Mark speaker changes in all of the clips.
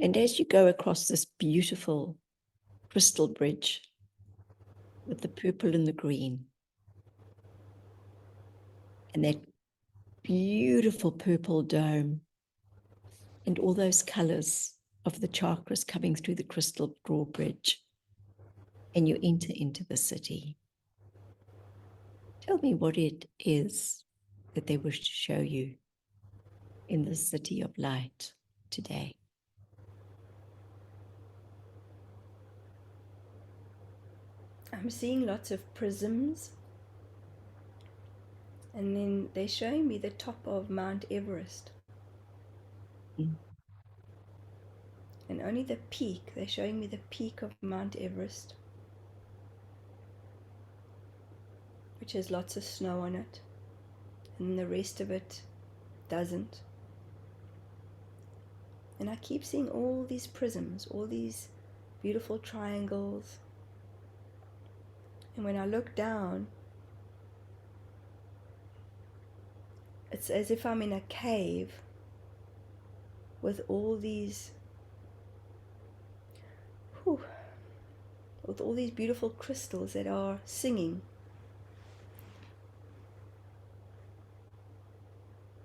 Speaker 1: And as you go across this beautiful crystal bridge with the purple and the green, and that beautiful purple dome, and all those colors of the chakras coming through the crystal drawbridge, and you enter into the city. Tell me what it is that they wish to show you in the city of light today.
Speaker 2: I'm seeing lots of prisms, and then they're showing me the top of Mount Everest.
Speaker 1: Mm.
Speaker 2: And only the peak, they're showing me the peak of Mount Everest, which has lots of snow on it, and the rest of it doesn't. And I keep seeing all these prisms, all these beautiful triangles. And when I look down, it's as if I'm in a cave with all these, with all these beautiful crystals that are singing.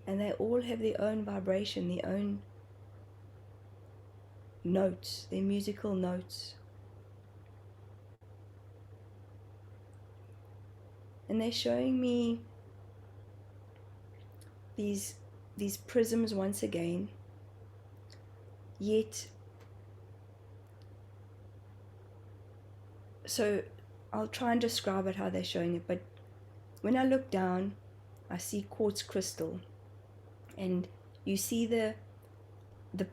Speaker 2: And they all have their own vibration, their own notes, their musical notes. And they're showing me these prisms once again, yet so I'll try and describe it how they're showing it. But when I look down, I see quartz crystal, and you see the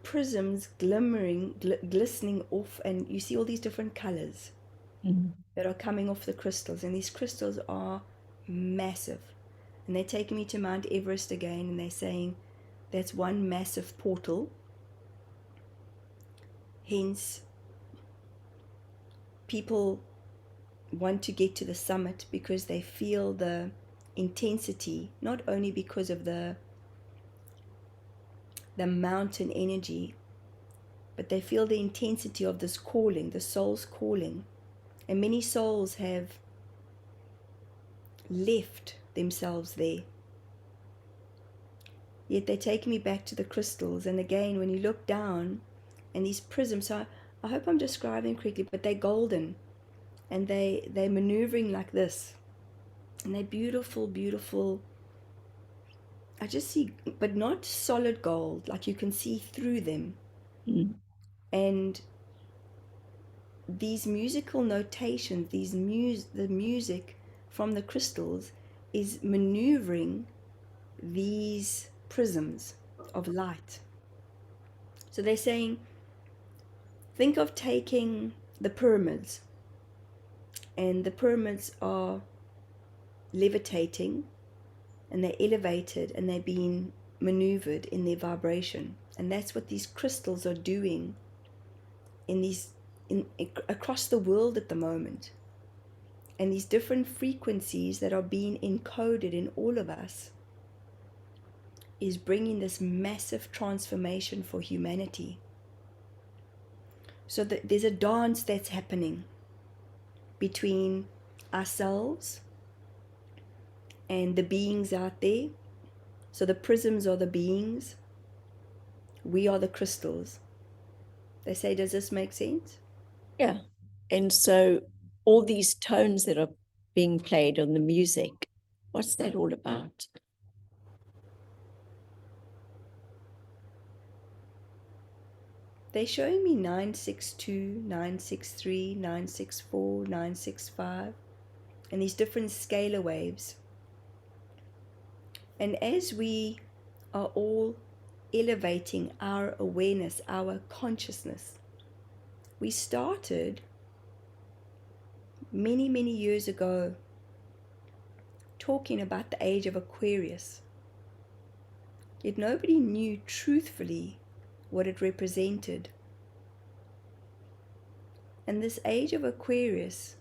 Speaker 2: prisms glimmering, glistening off, and you see all these different colors that are coming off the crystals, and these crystals are massive. And they're taking me to Mount Everest again, and they're saying that's one massive portal. Hence, people want to get to the summit because they feel the intensity, not only because of the mountain energy, but they feel the intensity of this calling, the soul's calling. And many souls have left themselves there. Yet they take me back to the crystals. And again, when you look down, and these prisms, so I hope I'm describing correctly, but they're golden, and they're maneuvering like this, and they're beautiful, beautiful. I just see, but not solid gold, like you can see through them. And these musical notations, the music from the crystals is maneuvering these prisms of light. So they're saying, think of taking the pyramids, and the pyramids are levitating, and they're elevated, and they're being maneuvered in their vibration. And that's what these crystals are doing across the world at the moment. And these different frequencies that are being encoded in all of us is bringing this massive transformation for humanity. So that there's a dance that's happening between ourselves and the beings out there. So the prisms are the beings, we are the crystals. They say, does this make sense?
Speaker 1: Yeah. And so all these tones that are being played on the music, what's that all about?
Speaker 2: They're showing me 962, 963, 964, 965, and these different scalar waves. And as we are all elevating our awareness, our consciousness, we started many, many years ago talking about the age of Aquarius. Yet nobody knew truthfully what it represented. And this age of Aquarius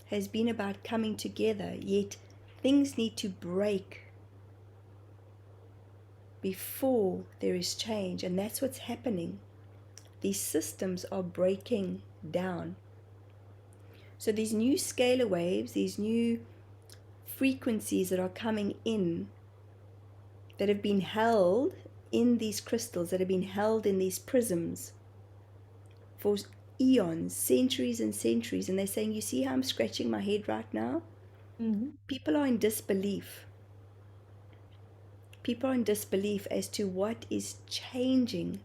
Speaker 2: has been about coming together, yet things need to break before there is change. And that's what's happening. these systems are breaking down. So these new scalar waves, these new frequencies that are coming in, that have been held in these crystals, that have been held in these prisms for eons, centuries and centuries. And they're saying, you see how I'm scratching my head right now?
Speaker 1: Mhm.
Speaker 2: People are in disbelief. People are in disbelief as to what is changing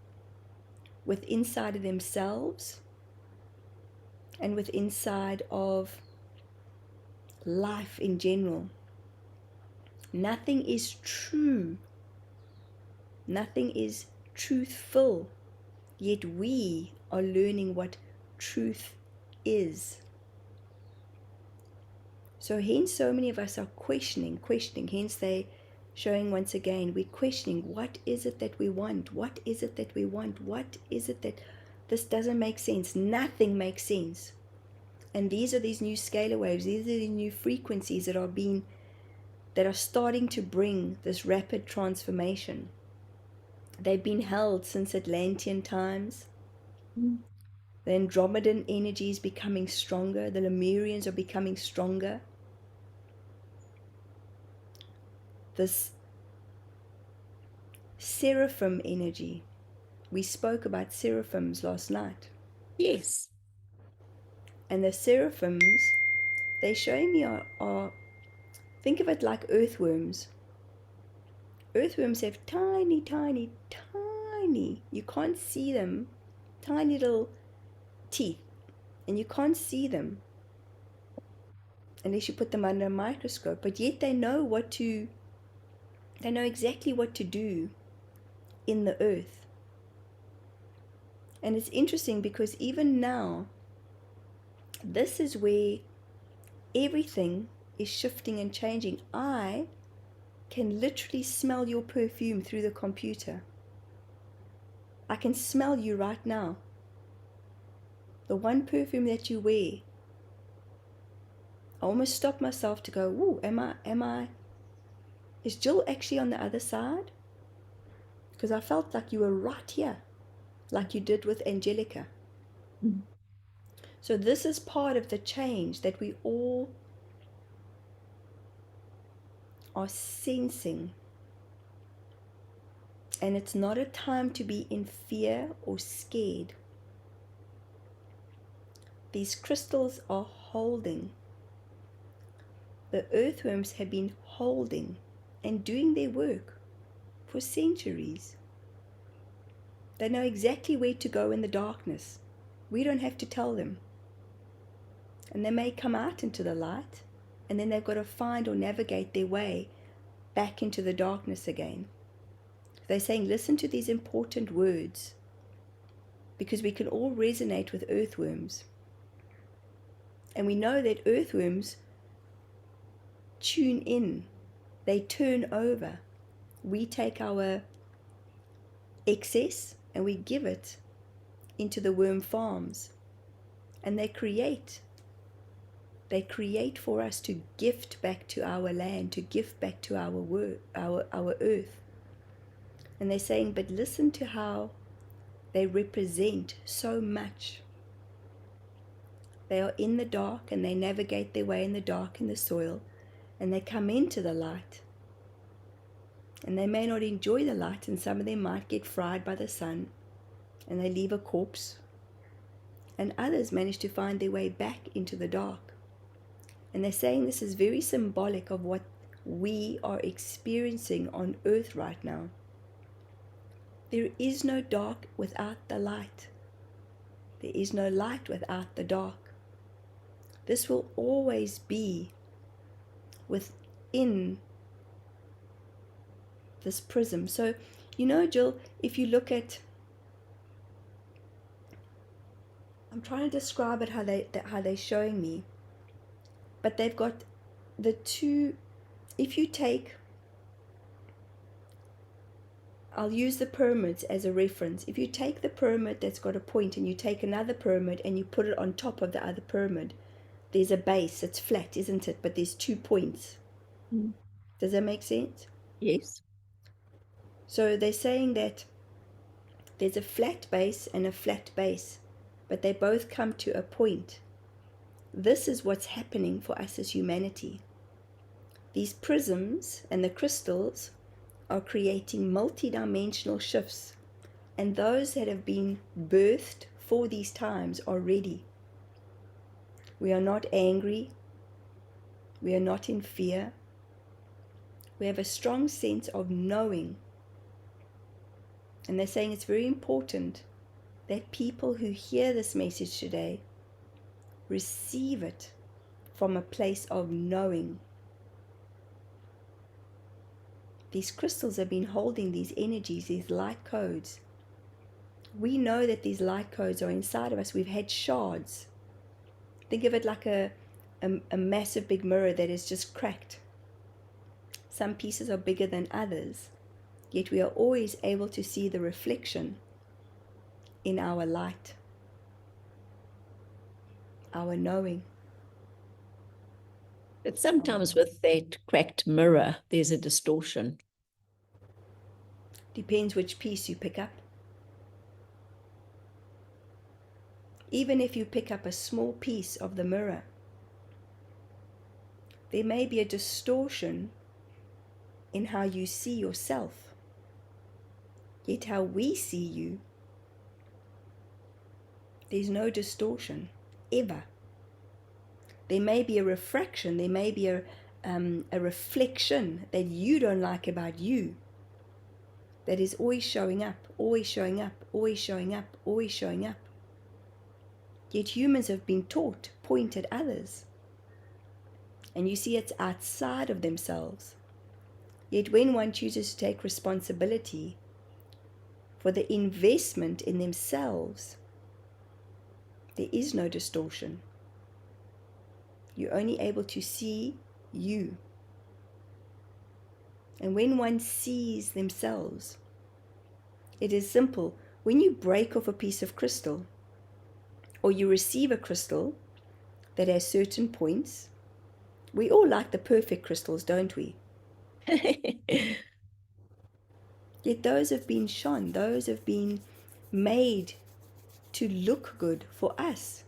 Speaker 2: with inside of themselves and with inside of life in general. Nothing is true. Nothing is truthful. Yet we are learning what truth is. So hence so many of us are questioning. Hence they showing once again, we're questioning, what is it that we want? What is it that we want? What is it that this doesn't make sense? Nothing makes sense. And these are these new scalar waves, these are the new frequencies that are starting to bring this rapid transformation. They've been held since Atlantean times.
Speaker 1: Mhm.
Speaker 2: The Andromedan energy is becoming stronger. The Lemurians are becoming stronger. This seraphim energy. We spoke about seraphims last night.
Speaker 1: Yes.
Speaker 2: And the seraphims, they show me are think of it like earthworms. Earthworms have tiny, tiny, tiny, you can't see them, tiny little teeth. And you can't see them unless you put them under a microscope. But yet they know exactly what to do in the earth. And it's interesting because even now, this is where everything is shifting and changing. I can literally smell your perfume through the computer. I can smell you right now. The one perfume that you wear. I almost stopped myself to go, ooh, is Jill actually on the other side? Because I felt like you were right here, like you did with Angelica.
Speaker 1: Mhm.
Speaker 2: So this is part of the change that we all are sensing. And it's not a time to be in fear or scared. These crystals are holding. The earthworms have been holding and doing their work for centuries. They know exactly where to go in the darkness. We don't have to tell them. And they may come out into the light, and then they've got to find or navigate their way back into the darkness again. They're saying, listen to these important words, because we can all resonate with earthworms. And we know that earthworms tune in, they turn over. We take our excess and we give it into the worm farms, and they create for us to gift back to our land, to gift back to our earth. And they're saying, but listen to how they represent so much. They are in the dark and they navigate their way in the dark in the soil, and they come into the light. And they may not enjoy the light, and some of them might get fried by the sun and they leave a corpse. And others manage to find their way back into the dark. And they're saying this is very symbolic of what we are experiencing on earth right now. There is no dark without the light. There is no light without the dark. This will always be within this prism. So, Jill, if you look at, I'm trying to describe it how they're showing me, but they've got the two. If you take, I'll use the pyramids as a reference. If you take the pyramid that's got a point and you take another pyramid and you put it on top of the other pyramid, there's a base. It's flat, isn't it? But there's 2 points.
Speaker 1: Mhm.
Speaker 2: Does that make sense?
Speaker 1: Yes.
Speaker 2: So they're saying that There's a flat base and a flat base, but they both come to a point. This is what's happening for us as humanity. These prisms and the crystals are creating multidimensional shifts, and those that have been birthed for these times are ready. We are not angry. We are not in fear. We have a strong sense of knowing. And they're saying it's very important that people who hear this message today receive it from a place of knowing. These crystals have been holding these energies, these light codes. We know that these light codes are inside of us. We've had shards. Think of it like a massive big mirror that is just cracked. Some pieces are bigger than others, yet we are always able to see the reflection in our light, our knowing.
Speaker 1: But sometimes with that cracked mirror, there's a distortion.
Speaker 2: Depends which piece you pick up. Even if you pick up a small piece of the mirror, there may be a distortion in how you see yourself. Yet how we see you, there's no distortion, ever. There may be a refraction, there may be a reflection that you don't like about you, that is always showing up, always showing up, always showing up, always showing up. Yet humans have been taught to point at others. And you see it's outside of themselves. Yet when one chooses to take responsibility for the investment in themselves, there is no distortion. You're only able to see you. And when one sees themselves, it is simple. When you break off a piece of crystal, or you receive a crystal that has certain points, we all like the perfect crystals, don't we? Yet those have been shone, those have been made to look good for us.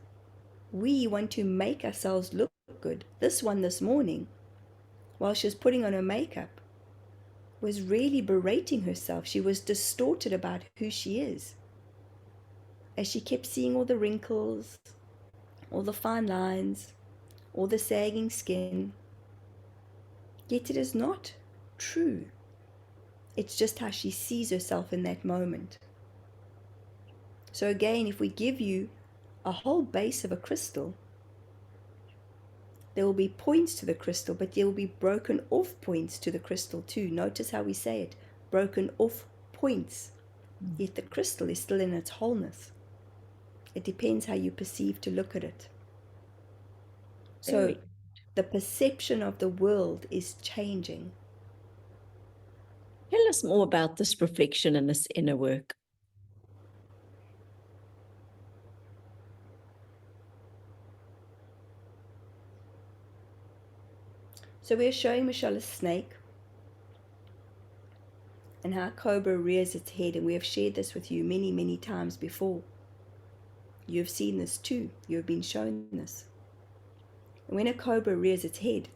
Speaker 2: We want to make ourselves look good. This one this morning, while she was putting on her makeup, was really berating herself. She was distorted about who she is, as she kept seeing all the wrinkles, all the fine lines, all the sagging skin. Yet it is not true. It's just how she sees herself in that moment. So again, if we give you a whole base of a crystal, there will be points to the crystal, but there will be broken off points to the crystal too. Notice how we say it, broken off points. Yet the crystal is still in its wholeness. It depends how you perceive to look at it. So the perception of the world is changing.
Speaker 1: Tell us more about this reflection and this inner work.
Speaker 2: So we're showing Michelle a snake and how a cobra rears its head, and we have shared this with you many, many times before. You have seen this too. You have been shown this. And when a cobra rears its head,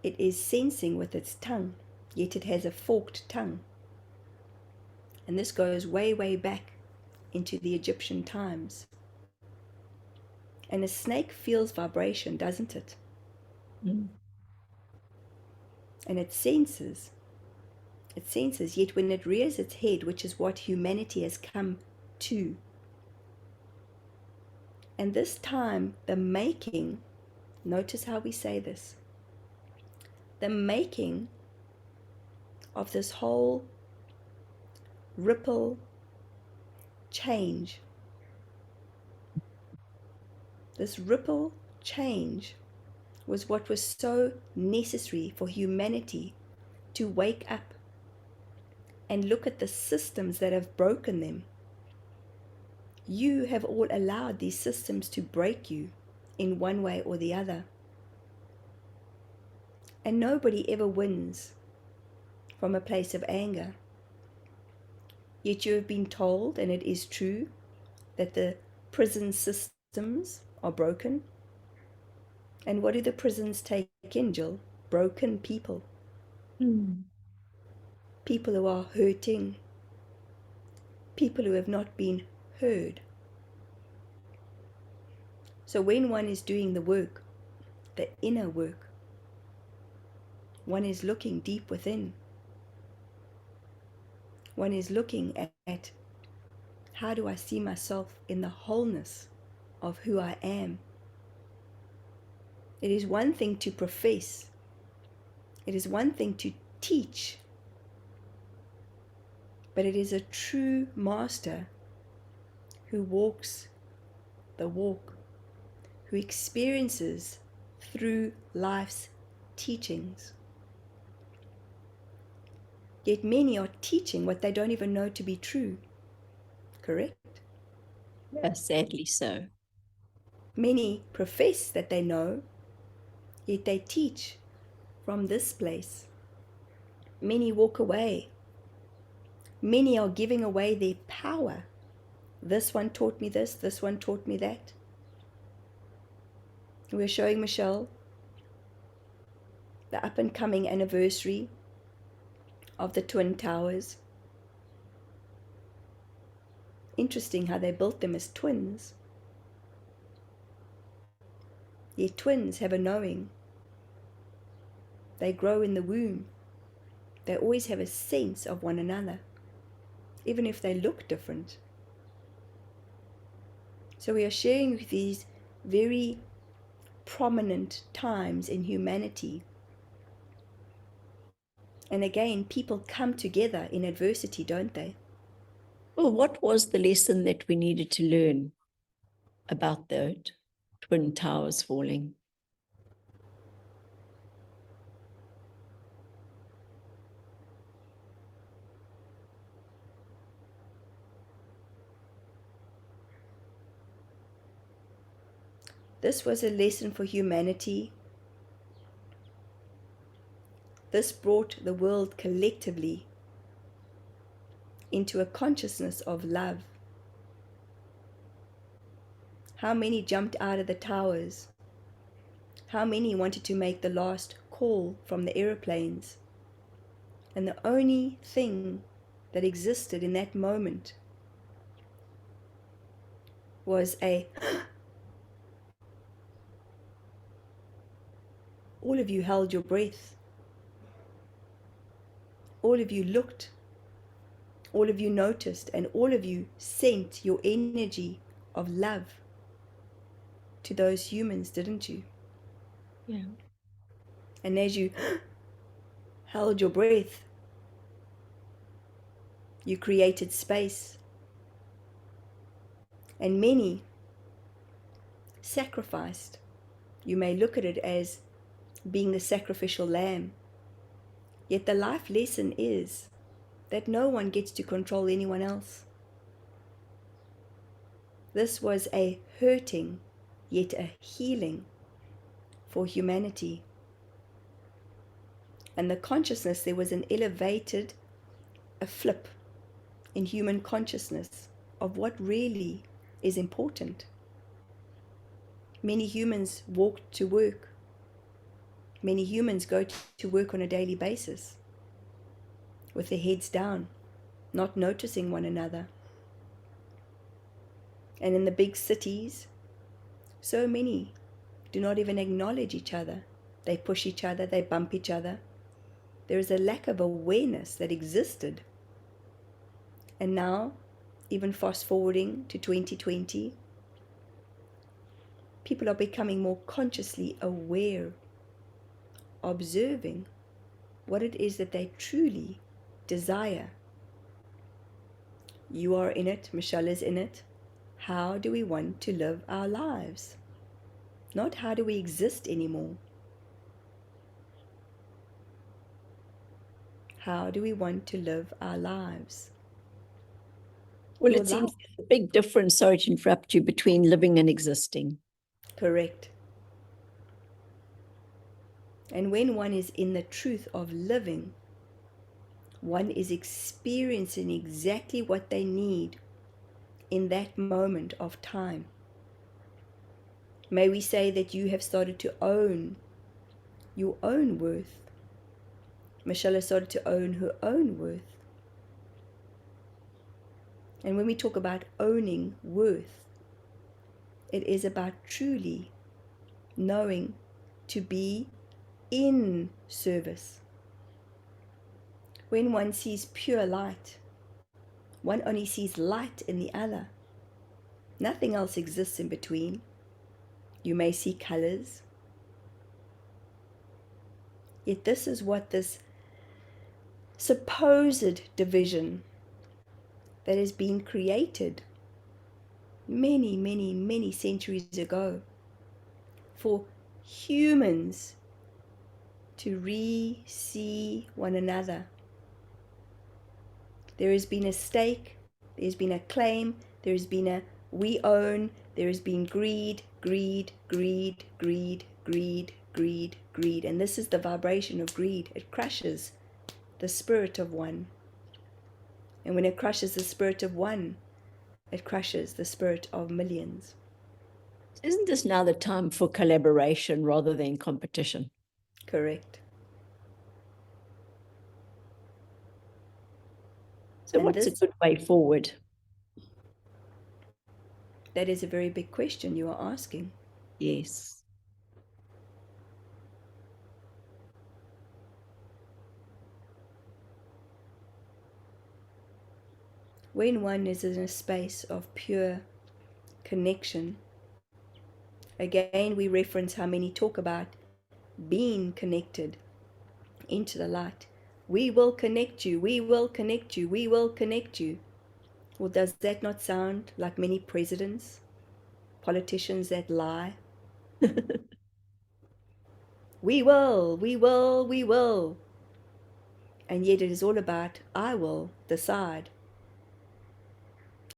Speaker 2: it is sensing with its tongue, yet it has a forked tongue. And this goes way, way back into the Egyptian times. And a snake feels vibration, doesn't it?
Speaker 1: Mm.
Speaker 2: And it senses, yet when it rears its head, which is what humanity has come to, and this time the making, notice how we say this, the making of this whole ripple change, this ripple change was what was so necessary for humanity to wake up and look at the systems that have broken them. You have all allowed these systems to break you in one way or the other. And nobody ever wins from a place of anger. Yet you have been told, and it is true, that the prison systems are broken. And what do the prisons take in, Jill? Broken people. People who are hurting. People who have not been heard. So when one is doing the work, the inner work, one is looking deep within. One is looking at how do I see myself in the wholeness of who I am. It is one thing to profess. It is one thing to teach. But it is a true master who walks the walk, who experiences through life's teachings. Yet many are teaching what they don't even know to be true. Correct?
Speaker 1: Yeah, sadly so.
Speaker 2: Many profess that they know, yet they teach from this place. Many walk away. Many are giving away their power. This one taught me this one taught me that. We're showing Michelle the up and coming anniversary of the Twin Towers. Interesting how they built them as twins. Yet twins have a knowing. They grow in the womb. They always have a sense of one another, even if they look different. So we are sharing with these very prominent times in humanity. And again, people come together in adversity, don't they?
Speaker 1: Well, what was the lesson that we needed to learn about the Twin Towers falling?
Speaker 2: This was a lesson for humanity. This brought the world collectively into a consciousness of love. How many jumped out of the towers? How many wanted to make the last call from the aeroplanes? And the only thing that existed in that moment was all of you held your breath. All of you looked. All of you noticed, and all of you sent your energy of love to those humans, didn't you?
Speaker 1: Yeah.
Speaker 2: And as you held your breath, you created space. And many sacrificed. You may look at it as being the sacrificial lamb. Yet the life lesson is that no one gets to control anyone else. This was a hurting, yet a healing for humanity. And the consciousness, there was an elevated, a flip in human consciousness of what really is important. Many humans walk to work. Many humans go to work on a daily basis with their heads down, not noticing one another. And in the big cities, so many do not even acknowledge each other. They push each other, they bump each other. There is a lack of awareness that existed. And now, even fast forwarding to 2020, people are becoming more consciously aware, observing what it is that they truly desire. You are in it, Michelle is in it. How do we want to live our lives? Not how do we exist anymore. How do we want to live our lives?
Speaker 1: Well,
Speaker 2: Your
Speaker 1: it seems
Speaker 2: life.
Speaker 1: there's a big difference, sorry to interrupt you, between living and existing.
Speaker 2: Correct. And when one is in the truth of living, One is experiencing exactly what they need in that moment of time. May we say that you have started to own your own worth. Michelle has started to own her own worth. And when we talk about owning worth, it is about truly knowing to be in service. When one sees pure light, one only sees light in the other. Nothing else exists in between. You may see colors. Yet this is what this supposed division that has been created many, many, many centuries ago for humans to re-see one another. There has been a stake, there's been a claim, there's been a we own, there has been greed, greed, greed, greed, greed, greed, greed. And this is the vibration of greed. It crushes the spirit of one. And when it crushes the spirit of one, it crushes the spirit of millions.
Speaker 1: Isn't this now the time for collaboration rather than competition?
Speaker 2: Correct.
Speaker 1: So
Speaker 2: And
Speaker 1: what's a
Speaker 2: this,
Speaker 1: good way forward?
Speaker 2: that is a very big question you are asking.
Speaker 1: Yes.
Speaker 2: When one is in a space of pure connection, again we reference how many talk about being connected into the light. We will connect you, we will connect you, we will connect you. Well, does that not sound like many presidents, politicians that lie? We will, we will, we will. And yet it is all about I will decide.